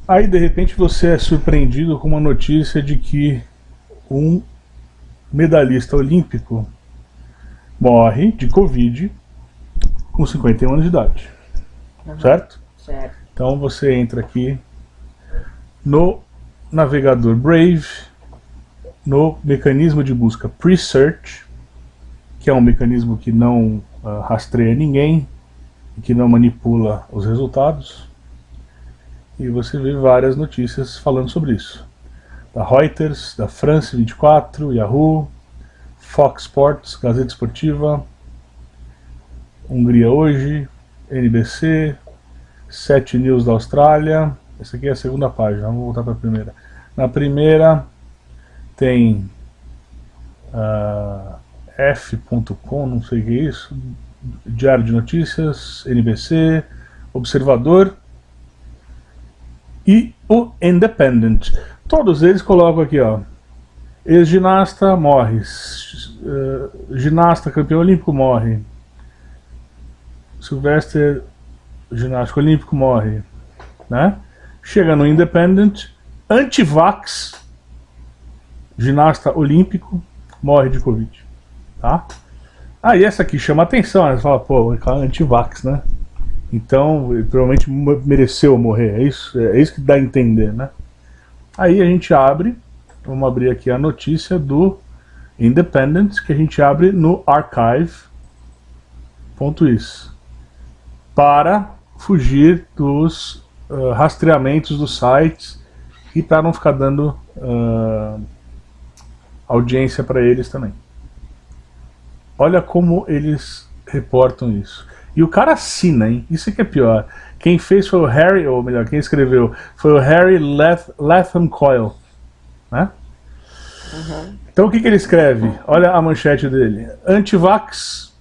Aí de repente você é surpreendido com uma notícia de que um medalhista olímpico morre de Covid com 51 anos de idade. Certo? Certo. Então você entra aqui no navegador Brave, no mecanismo de busca Pre-Search, que é um mecanismo que não rastreia ninguém e que não manipula os resultados. E você vê várias notícias falando sobre isso. Da Reuters, da France 24, Yahoo, Fox Sports, Gazeta Esportiva, Hungria Hoje, NBC, 7 News da Austrália. Essa aqui é a segunda página, vamos voltar para a primeira. Na primeira tem f.com, não sei o que é isso, Diário de Notícias, NBC, Observador e o Independent. Todos eles colocam aqui, ó, ex-ginasta morre, ginasta campeão olímpico morre, Sylvester, ginástico olímpico, morre, né? Chega no Independent, anti-vax, ginasta olímpico, morre de Covid, tá? Aí essa aqui chama atenção, né? Você fala, pô, o cara é anti-vax, né? Então, ele provavelmente mereceu morrer, é isso que dá a entender, né? Aí a gente abre, vamos abrir aqui a notícia do Independent, que a gente abre no archive.is, para fugir dos rastreamentos dos sites e para não ficar dando audiência para eles também. Olha como eles reportam isso. E o cara assina, hein? Isso que é pior. Quem fez foi o Harry, ou melhor, quem escreveu foi o Harry Latham Coyle, né? Então o que ele escreve? Olha a manchete dele. Antivax,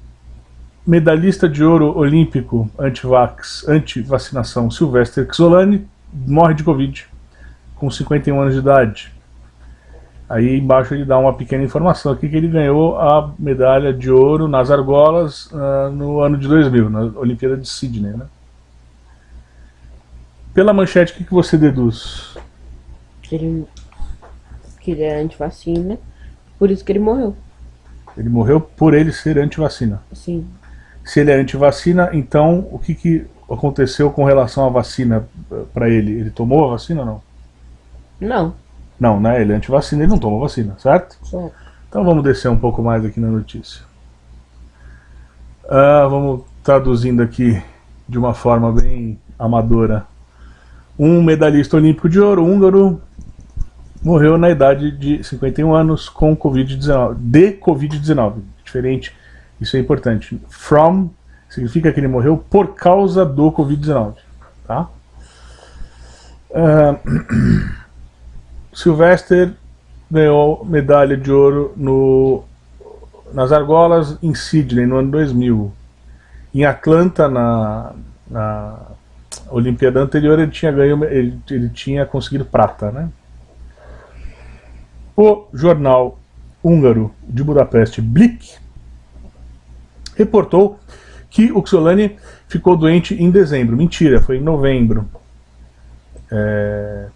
medalhista de ouro olímpico, antivax, anti-vacinação, Sylvester Xolani, morre de Covid, com 51 anos de idade. Aí embaixo ele dá uma pequena informação aqui que ele ganhou a medalha de ouro nas argolas no ano de 2000, na Olimpíada de Sydney, né? Pela manchete, o que você deduz? Que ele é antivacina, por isso que ele morreu. Ele morreu por ele ser antivacina. Sim. Se ele é antivacina, então o que aconteceu com relação à vacina para ele? Ele tomou a vacina ou não? Não. Não, né? Ele é antivacina, ele não toma vacina, certo? Certo. Então vamos descer um pouco mais aqui na notícia. Vamos traduzindo aqui de uma forma bem amadora. Um medalhista olímpico de ouro húngaro morreu na idade de 51 anos com Covid-19, de Covid-19. Diferente, isso é importante. From significa que ele morreu por causa do Covid-19, tá? Sylvester ganhou medalha de ouro nas argolas em Sydney no ano 2000. Em Atlanta, na Olimpíada anterior, ele tinha conseguido prata, né? O jornal húngaro de Budapeste, Blick, reportou que o Xolani ficou doente em dezembro. Mentira, foi em novembro.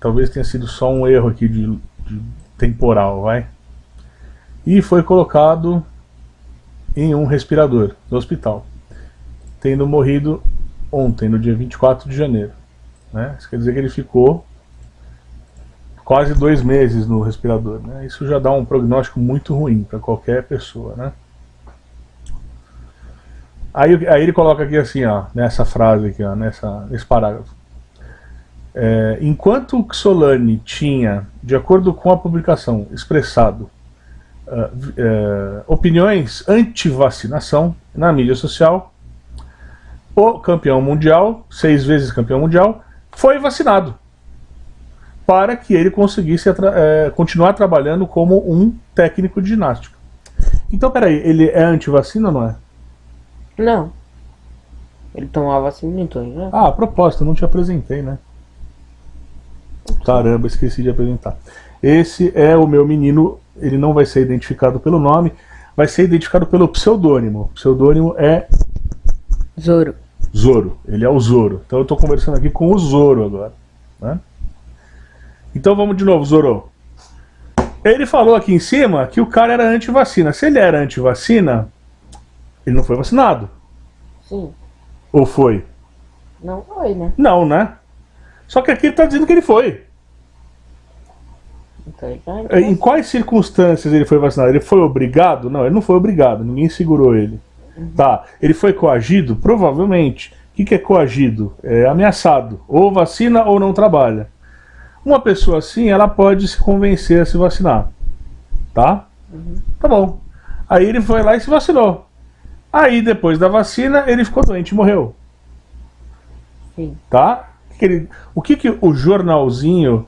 Talvez tenha sido só um erro aqui de temporal, vai. E foi colocado em um respirador no hospital, tendo morrido ontem, no dia 24 de janeiro. Né? Isso quer dizer que ele ficou quase 2 meses no respirador. Né? Isso já dá um prognóstico muito ruim para qualquer pessoa. Né? Aí ele coloca aqui assim, ó, nessa frase aqui, ó, nesse parágrafo. Enquanto o Xolani tinha, de acordo com a publicação, expressado opiniões anti-vacinação na mídia social, o campeão mundial, 6 vezes campeão mundial, foi vacinado para que ele conseguisse continuar trabalhando como um técnico de ginástica. Então, peraí, ele é anti-vacina ou não é? Não. Ele tomava vacina então, né? Ah, a propósito, eu não te apresentei, né? Caramba, esqueci de apresentar. Esse é o meu menino, ele não vai ser identificado pelo nome, vai ser identificado pelo pseudônimo. O pseudônimo é Zoro. Zoro, ele é o Zoro. Então eu estou conversando aqui com o Zoro agora, né? Então vamos de novo, Zorô. Ele falou aqui em cima que o cara era anti-vacina. Se ele era anti-vacina, ele não foi vacinado. Sim. Ou foi? Não foi, né? Não, né? Só que aqui ele tá dizendo que ele foi. Então ele tá Em quais circunstâncias ele foi vacinado? Ele foi obrigado? Não, ele não foi obrigado. Ninguém segurou ele. Tá. Ele foi coagido? Provavelmente. O que é coagido? É ameaçado. Ou vacina ou não trabalha. Uma pessoa assim, ela pode se convencer a se vacinar. Tá? Tá bom. Aí ele foi lá e se vacinou. Aí depois da vacina, ele ficou doente e morreu. Sim. Tá? O que o jornalzinho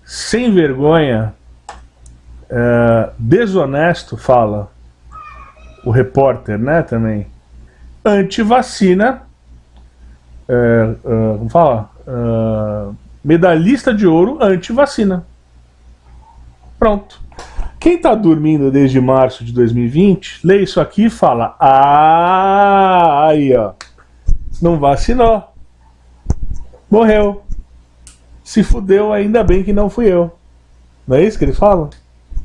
sem vergonha, desonesto fala? O repórter, né, também. Antivacina, como fala? Medalhista de ouro anti-vacina. Pronto. Quem está dormindo desde março de 2020, lê isso aqui e fala: ah, aí ó, não vacinou. Morreu. Se fudeu, ainda bem que não fui eu. Não é isso que eles falam?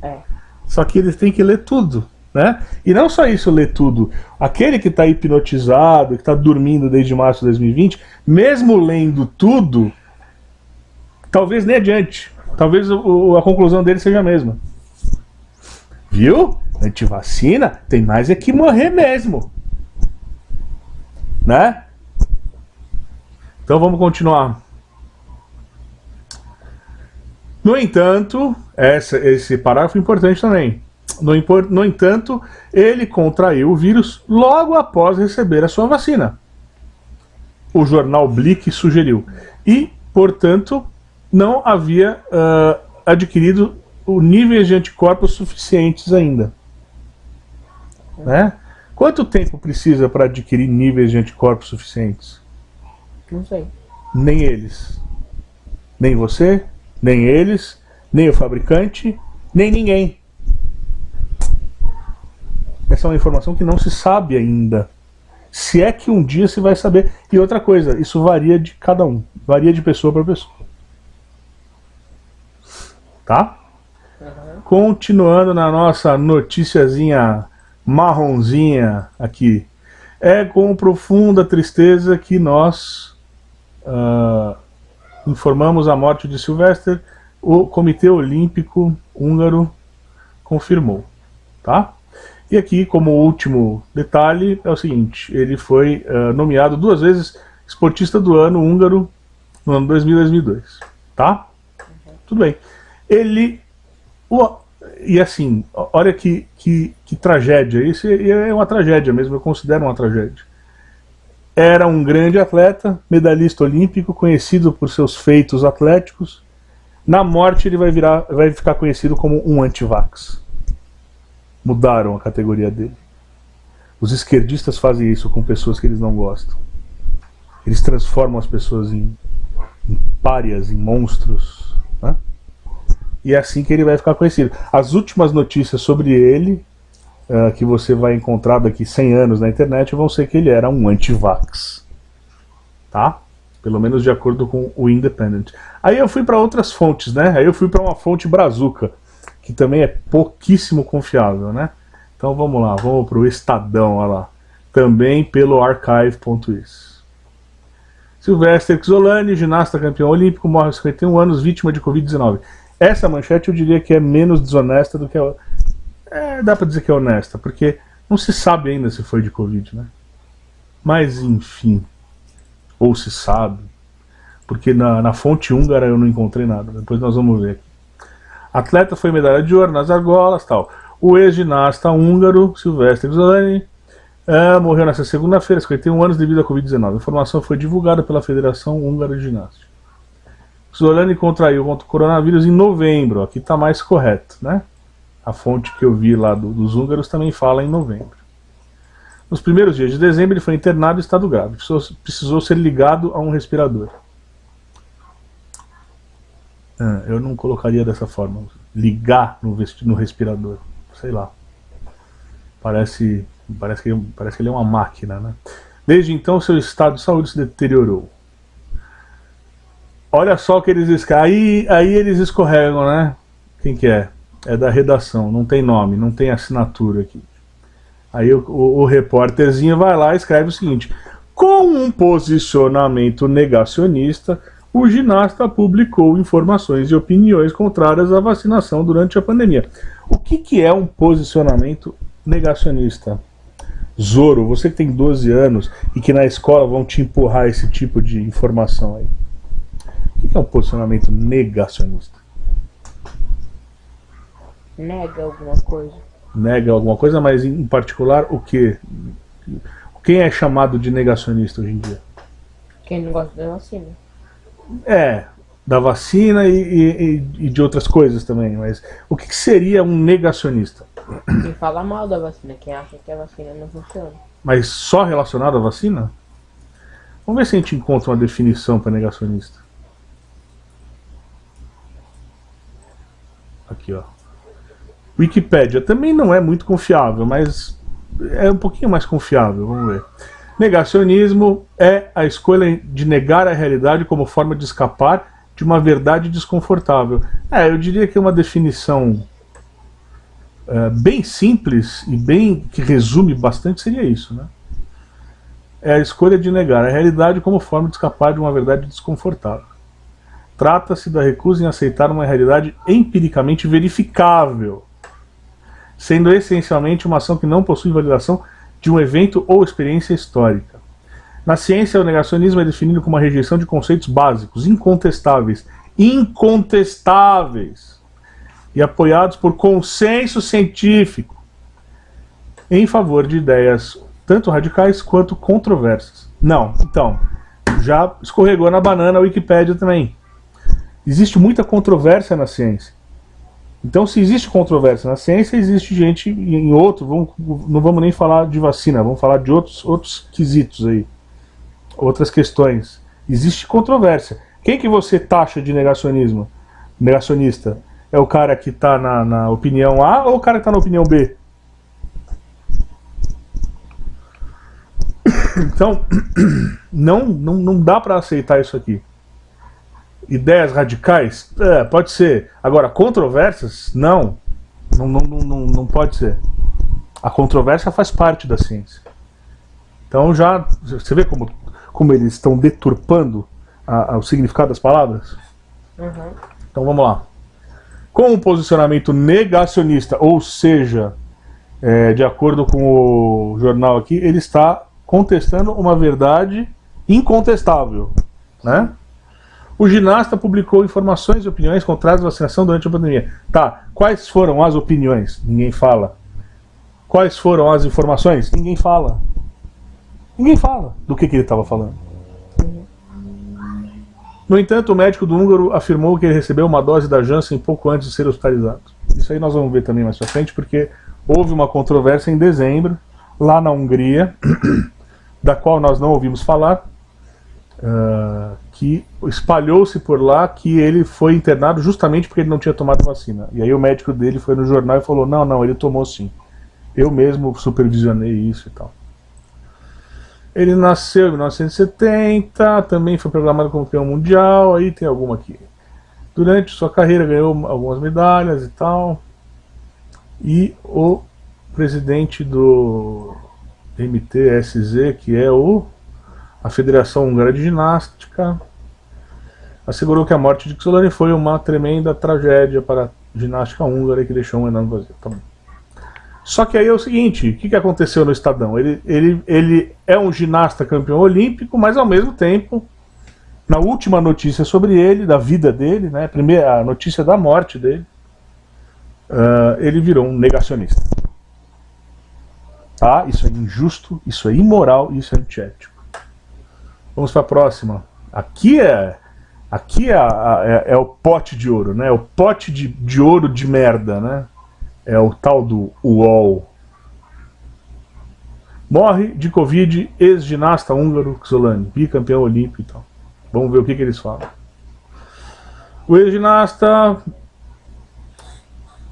É. Só que eles têm que ler tudo, né? E não só isso, ler tudo. Aquele que está hipnotizado, que está dormindo desde março de 2020, mesmo lendo tudo, talvez nem adiante. Talvez a conclusão dele seja a mesma. Viu? Antivacina tem mais é que morrer mesmo. Né? Então vamos continuar. No entanto, esse parágrafo é importante também. No entanto, ele contraiu o vírus logo após receber a sua vacina. O jornal Blick sugeriu. E, portanto, não havia adquirido níveis de anticorpos suficientes ainda. Né? Quanto tempo precisa para adquirir níveis de anticorpos suficientes? Não sei. Nem eles. Nem você, nem eles, nem o fabricante, nem ninguém. Essa é uma informação que não se sabe ainda. Se é que um dia se vai saber. E outra coisa, isso varia de cada um. Varia de pessoa para pessoa. Tá? Continuando na nossa noticiazinha marronzinha aqui. É com profunda tristeza que nós informamos a morte de Sylvester. O Comitê Olímpico Húngaro confirmou. Tá? E aqui, como último detalhe, é o seguinte: ele foi nomeado 2 vezes esportista do ano húngaro no ano 2000 e 2002. Tá? Tudo bem. Ele... E assim, olha que tragédia. Isso é uma tragédia mesmo, eu considero uma tragédia. Era um grande atleta, medalhista olímpico, conhecido por seus feitos atléticos. Na morte ele vai ficar conhecido como um antivax. Mudaram a categoria dele. Os esquerdistas fazem isso com pessoas que eles não gostam. Eles transformam as pessoas em párias, em monstros, né? E é assim que ele vai ficar conhecido. As últimas notícias sobre ele, que você vai encontrar daqui 100 anos na internet, vão ser que ele era um antivax. Tá? Pelo menos de acordo com o Independent. Aí eu fui para outras fontes, né? Aí eu fui para uma fonte brazuca, que também é pouquíssimo confiável, né? Então vamos lá, vamos para o Estadão, olha lá. Também pelo archive.is. Sylvester Czolany, ginasta campeão olímpico, morre aos 51 anos, vítima de Covid-19. Essa manchete eu diria que é menos desonesta do que dá pra dizer que é honesta, porque não se sabe ainda se foi de Covid, né? Mas enfim, ou se sabe, porque na fonte húngara eu não encontrei nada, depois nós vamos ver. Atleta foi medalha de ouro nas argolas, tal. O ex-ginasta húngaro, Sylvester Czolany, morreu nesta segunda-feira, 51 anos, devido à Covid-19. A informação foi divulgada pela Federação Húngara de Ginástica. Czolany contraiu contra o coronavírus em novembro. Aqui está mais correto, né? A fonte que eu vi lá dos húngaros também fala em novembro. Nos primeiros dias de dezembro ele foi internado em estado grave. Precisou ser ligado a um respirador. Eu não colocaria dessa forma. Ligar no respirador. Sei lá. Parece que ele é uma máquina, né? Desde então seu estado de saúde se deteriorou. olha só o que eles escrevem. Aí eles escorregam, né? Quem que é? É da redação, não tem nome, não tem assinatura aqui. Aí o repórterzinho vai lá e escreve o seguinte: com um posicionamento negacionista, o ginasta publicou informações e opiniões contrárias à vacinação durante a pandemia. O que é um posicionamento negacionista? Zoro, você que tem 12 anos e que na escola vão te empurrar esse tipo de informação aí. O que é um posicionamento negacionista? Nega alguma coisa. Nega alguma coisa, mas em particular o que? Quem é chamado de negacionista hoje em dia? Quem não gosta da vacina. Da vacina e de outras coisas também, mas o que seria um negacionista? Quem fala mal da vacina, quem acha que a vacina não funciona. Mas só relacionado à vacina? Vamos ver se a gente encontra uma definição para negacionista. Aqui, ó. Wikipédia também não é muito confiável, mas é um pouquinho mais confiável, vamos ver. Negacionismo é a escolha de negar a realidade como forma de escapar de uma verdade desconfortável. Eu diria que é uma definição bem simples e bem que resume bastante seria isso, né? É a escolha de negar a realidade como forma de escapar de uma verdade desconfortável. Trata-se da recusa em aceitar uma realidade empiricamente verificável, sendo essencialmente uma ação que não possui validação de um evento ou experiência histórica. Na ciência, o negacionismo é definido como a rejeição de conceitos básicos, incontestáveis, e apoiados por consenso científico, em favor de ideias tanto radicais quanto controversas. Não, então, já escorregou na banana a Wikipédia também. Existe muita controvérsia na ciência. Então, se existe controvérsia na ciência, existe gente em outro, não vamos nem falar de vacina, vamos falar de outros quesitos aí, outras questões. Existe controvérsia. Quem que você taxa de negacionismo? Negacionista? É o cara que está na opinião A ou o cara que está na opinião B? Então, não dá para aceitar isso aqui. Ideias radicais? Pode ser. Agora, controvérsias? Não pode ser. A controvérsia faz parte da ciência. Então já, você vê como eles estão deturpando o significado das palavras? Uhum. Então vamos lá. Com um posicionamento negacionista, ou seja, de acordo com o jornal aqui, ele está contestando uma verdade incontestável, né? O ginasta publicou informações e opiniões contrárias à vacinação durante a pandemia. Tá, quais foram as opiniões? Ninguém fala. Quais foram as informações? Ninguém fala. Ninguém fala do que ele estava falando. No entanto, o médico do húngaro afirmou que ele recebeu uma dose da Janssen pouco antes de ser hospitalizado. Isso aí nós vamos ver também mais pra frente, porque houve uma controvérsia em dezembro, lá na Hungria, da qual nós não ouvimos falar, que espalhou-se por lá que ele foi internado justamente porque ele não tinha tomado vacina. E aí o médico dele foi no jornal e falou, não, ele tomou sim. Eu mesmo supervisionei isso e tal. Ele nasceu em 1970, também foi programado como campeão mundial, aí tem alguma aqui. Durante sua carreira ganhou algumas medalhas e tal. E o presidente do MTSZ, que é a Federação Húngara de Ginástica, assegurou que a morte de Kszolani foi uma tremenda tragédia para a ginástica húngara e que deixou um enorme vazio. Tá bom. Só que aí é o seguinte, o que aconteceu no Estadão? Ele é um ginasta campeão olímpico, mas ao mesmo tempo, na última notícia sobre ele, da vida dele, né, a notícia da morte dele, ele virou um negacionista. Tá? Isso é injusto, isso é imoral, isso é antiético. Vamos para a próxima. Aqui é o pote de ouro, né? O pote de ouro de merda, né? É o tal do UOL. Morre de Covid ex-ginasta húngaro Kszolani, bicampeão olímpico e tal. Vamos ver o que eles falam. O ex-ginasta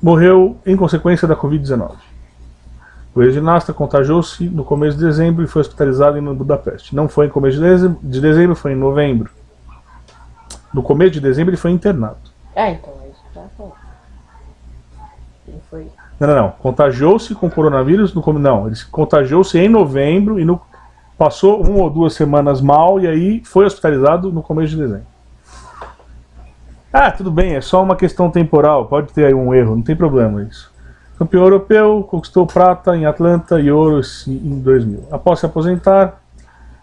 morreu em consequência da Covid-19. O ex-ginasta contagiou-se no começo de dezembro e foi hospitalizado em Budapeste. Não foi em começo de dezembro, foi em novembro. No começo de dezembro ele foi internado. Então, é isso que eu tava falando. Ele foi... Não. Contagiou-se com coronavírus no começo. Não, ele contagiou-se em novembro e passou 1 ou 2 semanas mal e aí foi hospitalizado no começo de dezembro. Tudo bem, é só uma questão temporal, pode ter aí um erro, não tem problema isso. Campeão europeu, conquistou prata em Atlanta e ouro em 2000. Após se aposentar,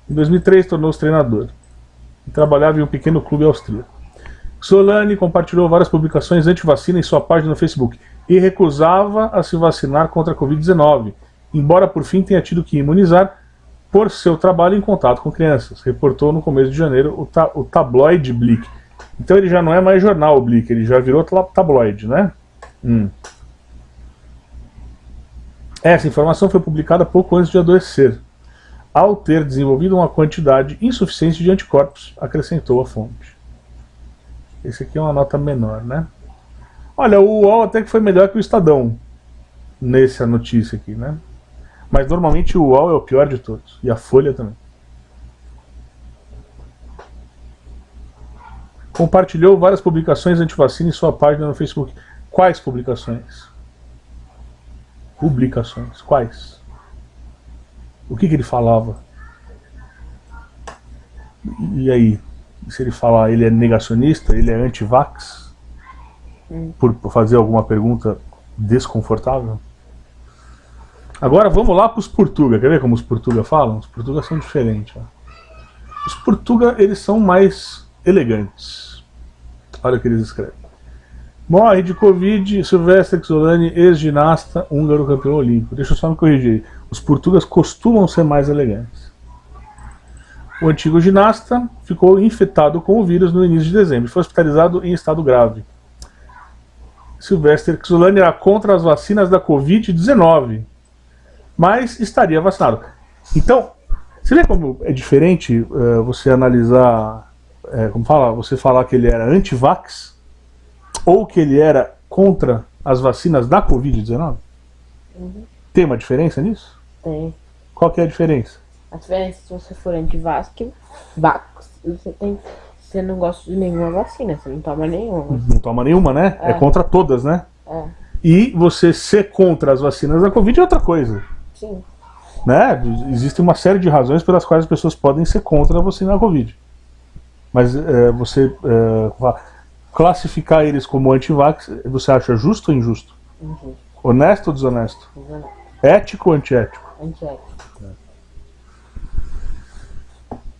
em 2003 tornou-se treinador. E trabalhava em um pequeno clube austríaco. Solani compartilhou várias publicações anti-vacina em sua página no Facebook e recusava a se vacinar contra a Covid-19, embora por fim tenha tido que imunizar por seu trabalho em contato com crianças, reportou no começo de janeiro o tabloide Blick. Então ele já não é mais jornal, o Blick, ele já virou tabloide, né? Essa informação foi publicada pouco antes de adoecer, ao ter desenvolvido uma quantidade insuficiente de anticorpos, acrescentou a fonte. Esse aqui é uma nota menor, né? Olha, o UOL até que foi melhor que o Estadão nessa notícia aqui, né? Mas normalmente o UOL é o pior de todos, e a Folha também. Compartilhou várias publicações anti-vacina em sua página no Facebook. Quais publicações? Publicações. Quais? O que ele falava? E aí? Se ele falar, ele é negacionista? Ele é anti-vax? Por fazer alguma pergunta desconfortável? Agora vamos lá para os Portuga. Quer ver como os Portuga falam? Os Portuga são diferentes. Ó. Os Portuga, eles são mais elegantes. Olha o que eles escrevem. Morre de Covid Silvestre Solani, ex-ginasta húngaro campeão olímpico. Deixa eu só me corrigir. Os portugueses costumam ser mais elegantes. O antigo ginasta ficou infectado com o vírus no início de dezembro. Foi hospitalizado em estado grave. Silvestre Solani era contra as vacinas da Covid-19, mas estaria vacinado. Então, você vê como é diferente você analisar... como fala, você falar que ele era anti-vax ou que ele era contra as vacinas da Covid-19? Tem uma diferença nisso? Tem. Qual que é a diferença? A diferença é se você for anti-vax, você não gosta de nenhuma vacina, você não toma nenhuma. Não toma nenhuma, né? É contra todas, né? E você ser contra as vacinas da Covid é outra coisa. Sim. Né? Existe uma série de razões pelas quais as pessoas podem ser contra a vacina da Covid. Mas você classificar eles como anti-vax, você acha justo ou injusto? Injusto. Honesto ou desonesto? Desonesto. Ético ou antiético? Antiético.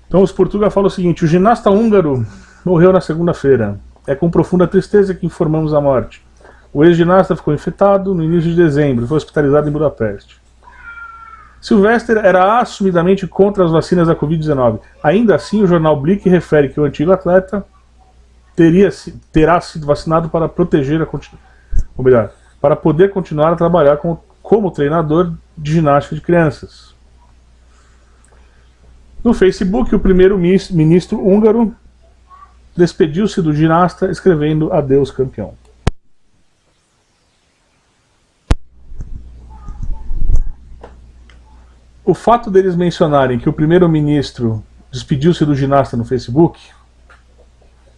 Então os Portuga falam o seguinte: o ginasta húngaro morreu na segunda-feira. É com profunda tristeza que informamos a morte. O ex-ginasta ficou infectado no início de dezembro e foi hospitalizado em Budapeste. Silvestre era assumidamente contra as vacinas da Covid-19. Ainda assim, o jornal Blick refere que o antigo atleta terá sido vacinado para proteger ou melhor, para poder continuar a trabalhar como treinador de ginástica de crianças. No Facebook, o primeiro-ministro húngaro despediu-se do ginasta escrevendo "Adeus, campeão". O fato deles mencionarem que o primeiro-ministro despediu-se do ginasta no Facebook,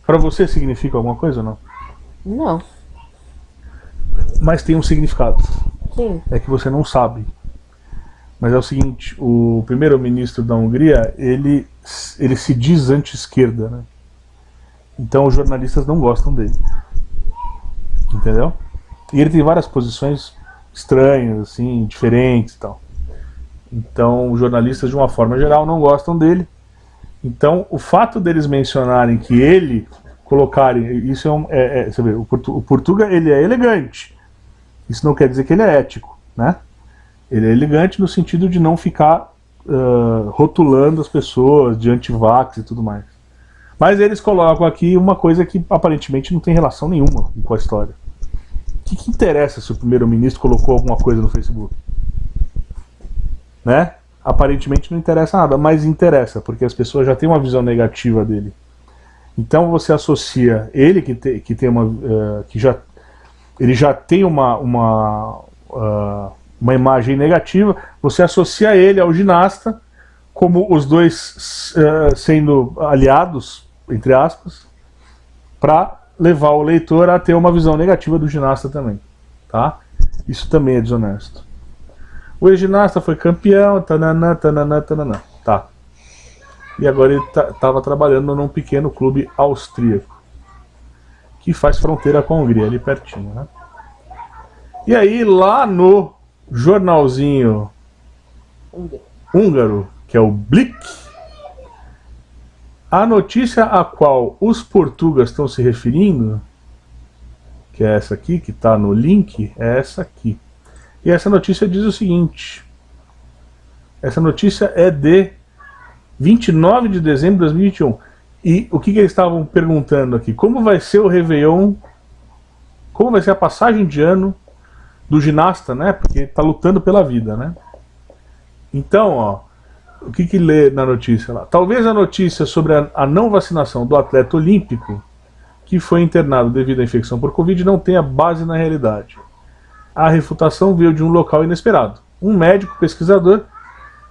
para você significa alguma coisa ou não? Não. Mas tem um significado. Sim. É que você não sabe. Mas é o seguinte, o primeiro-ministro da Hungria, ele se diz anti-esquerda, né? Então os jornalistas não gostam dele. Entendeu? E ele tem várias posições estranhas, assim, diferentes e tal. Então os jornalistas, de uma forma geral, não gostam dele. Então o fato deles mencionarem que ele colocarem... Isso você vê, o Portuga, ele é elegante. Isso não quer dizer que ele é ético, né? Ele é elegante no sentido de não ficar rotulando as pessoas de anti-vax e tudo mais. Mas eles colocam aqui uma coisa que aparentemente não tem relação nenhuma com a história. O que interessa se o primeiro-ministro colocou alguma coisa no Facebook? Né? Aparentemente não interessa nada, mas interessa, porque as pessoas já têm uma visão negativa dele. Então você associa ele ele já tem uma imagem negativa, você associa ele ao ginasta, como os dois sendo aliados, entre aspas, para levar o leitor a ter uma visão negativa do ginasta também, tá? Isso também é desonesto. O ex-ginasta foi campeão, tananã, tananã, tananã, tá? E agora ele estava trabalhando num pequeno clube austríaco, que faz fronteira com a Hungria, ali pertinho, né? E aí, lá no jornalzinho húngaro, que é o Blick, a notícia a qual os portugueses estão se referindo, que é essa aqui, que está no link, é essa aqui. E essa notícia diz o seguinte, essa notícia é de 29 de dezembro de 2021. E o que eles estavam perguntando aqui? Como vai ser o Réveillon? Como vai ser a passagem de ano do ginasta, né? Porque está lutando pela vida, né? Então, ó, o que lê na notícia lá? Talvez a notícia sobre a não vacinação do atleta olímpico que foi internado devido à infecção por Covid não tenha base na realidade. A refutação veio de um local inesperado. Um médico pesquisador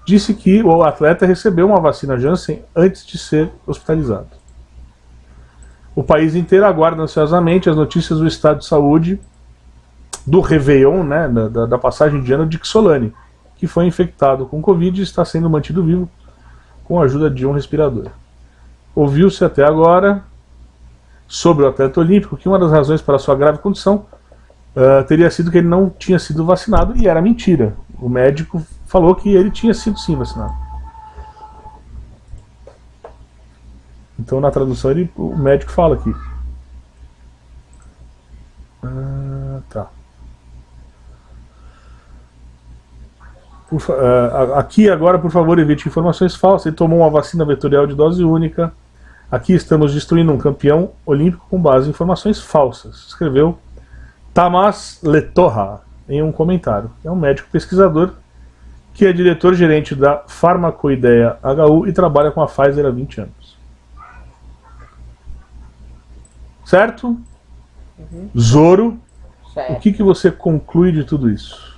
disse que o atleta recebeu uma vacina Janssen antes de ser hospitalizado. O país inteiro aguarda ansiosamente as notícias do estado de saúde do Réveillon, né, da passagem de ano de Xolani, que foi infectado com Covid e está sendo mantido vivo com a ajuda de um respirador. Ouviu-se até agora sobre o atleta olímpico que uma das razões para sua grave condição teria sido que ele não tinha sido vacinado, e era mentira. O médico falou que ele tinha sido sim vacinado. Então na tradução o médico fala aqui. Tá. Aqui agora, por favor, evite informações falsas. Ele tomou uma vacina vetorial de dose única. Aqui estamos destruindo um campeão olímpico com base em informações falsas, escreveu Tamás Letoha em um comentário. É um médico pesquisador que é diretor-gerente da Farmacoideia HU e trabalha com a Pfizer há 20 anos. Certo? Zoro, Certo. o que você conclui de tudo isso?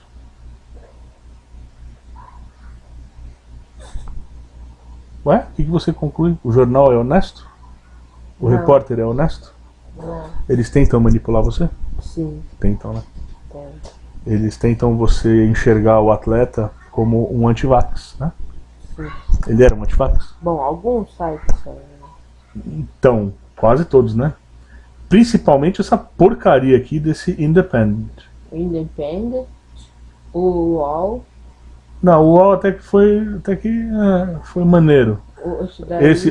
Ué? O que você conclui? O jornal é honesto? O Não. repórter é honesto? Não. Eles tentam manipular você? Sim. Tentam, né? Tem. Eles tentam você enxergar o atleta como um antivax, né? Sim. Ele era um antivax? Bom, alguns sites são, né? Então, quase todos, né? Principalmente essa porcaria aqui desse Independent. O Independent, o UOL, Não, o UOL até que foi maneiro.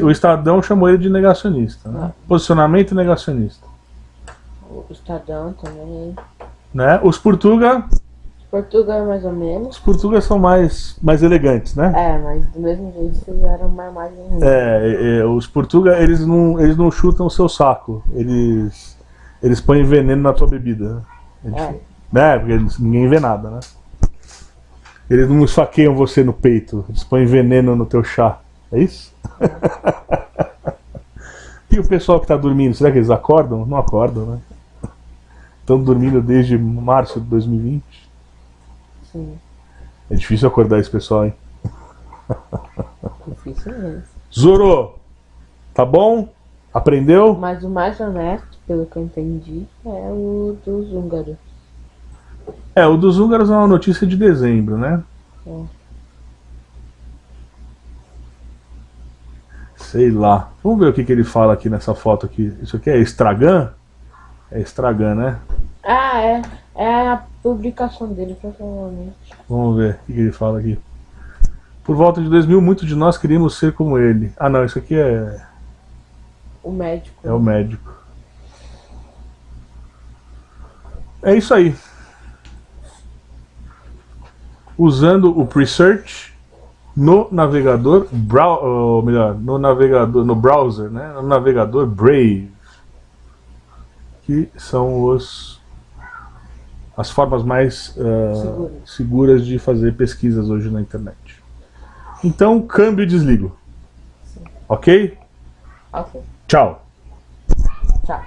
O Estadão chamou ele de negacionista, né? Posicionamento negacionista, o Estadão também. né? Os Portuga Portugal mais ou menos. são mais elegantes, né? É, mas do mesmo jeito fizeram uma imagem ruim. Os Portuga, eles não chutam o seu saco, eles põem veneno na tua bebida, né? Porque ninguém vê nada, né? Eles não esfaqueiam você no peito, eles põem veneno no teu chá, é isso? E o pessoal que está dormindo, será que eles acordam? Não acordam, né? Estão dormindo desde março de 2020. Sim. É difícil acordar esse pessoal, hein? Difícil mesmo. Zoro, tá bom? Aprendeu? Mas o mais honesto, pelo que eu entendi, é o dos húngaros. O dos húngaros é uma notícia de dezembro, né? É. Sei lá. Vamos ver o que ele fala aqui nessa foto aqui. Isso aqui é Estragan? É Estragan, né? Ah, é a publicação dele, provavelmente. Vamos ver o que ele fala aqui. Por volta de 2000, muitos de nós queríamos ser como ele. Ah, não, isso aqui é O médico. o médico. É isso aí. Usando o Presearch no navegador, ou melhor, no browser, né? No navegador Brave, que são as formas mais seguras de fazer pesquisas hoje na internet. Então, câmbio e desligo. Sim. Ok? Ok. Tchau. Tchau.